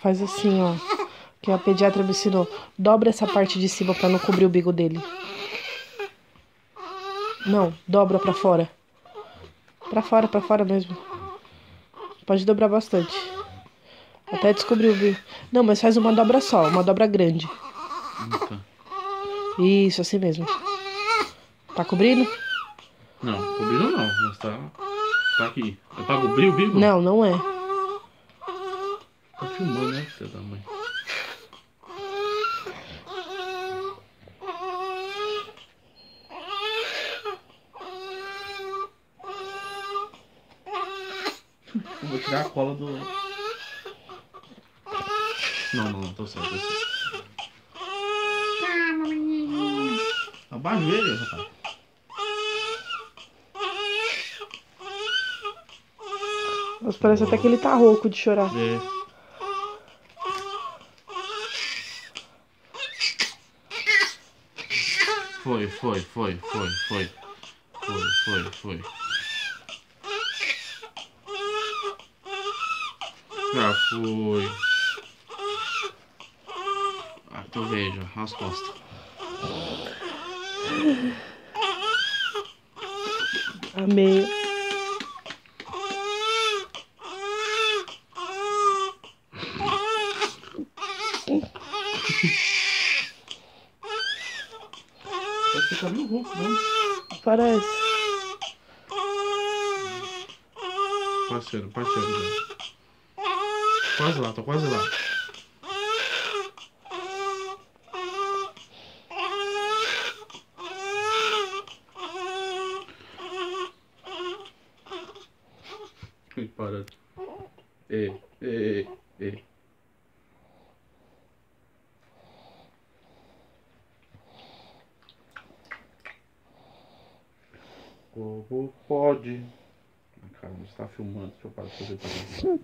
Faz assim, ó. Que a pediatra me ensinou. Dobra essa parte de cima pra não cobrir o bico dele. Não, dobra pra fora. Pra fora mesmo. Pode dobrar bastante. Até descobrir o bico. Não, mas faz uma dobra só, uma dobra grande. Tá. Isso, assim mesmo. Tá cobrindo? Não, cobrindo não, mas tá aqui. É pra cobrir o bico? Não, não é. Tá filmando, né, filha da mãe? Eu vou tirar a cola do... Não, tô certo, Calma, menino. Abaixa ele, rapaz. Mas parece até que ele tá rouco de chorar. É. Foi. Já foi. Ah, tu veja, as costas. Amei. Parece que tá meio rouco, né? Parece. Parceiro. Quase lá, tô quase lá. Para. Ei. Como pode? Cara, você tá filmando, deixa eu parar de fazer barulho.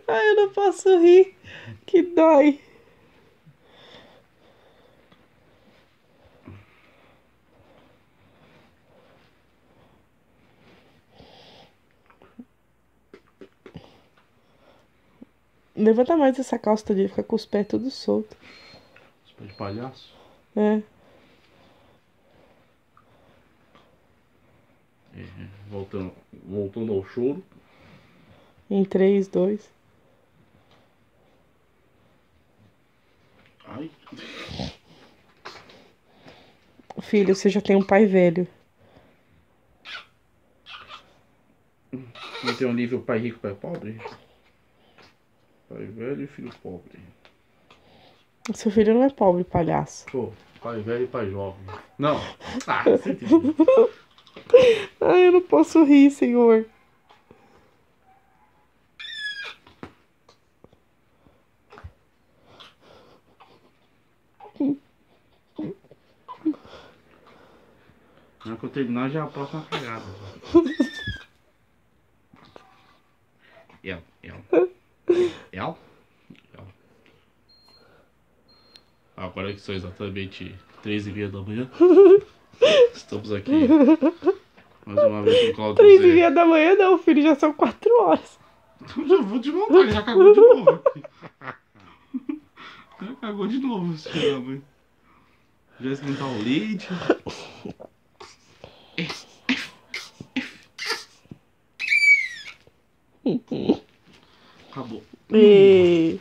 Ai, eu não posso rir. Que dói. Levanta mais essa calça dele, fica com os pés tudo solto. Os pés de palhaço? É. Voltando ao choro. Em 3, 2. Ai. Filho, você já tem um pai velho. Não tem um nível pai rico, pai pobre? Pai velho e filho pobre. Seu filho não é pobre, palhaço. Pô, pai velho e pai jovem. Não. Ah, você entendeu. Ai, eu não posso rir, senhor. Na hora que eu terminar já é a próxima cagada. El? Agora que são exatamente 3h30 da manhã. Estamos aqui mais uma vez com o Claudio 3h30 da manhã não, filho, já são 4 horas. Então já vou desmontar, ele já cagou de novo. Já cagou de novo, esse filho da mãe. Já esquentar o leite. Acabou. E...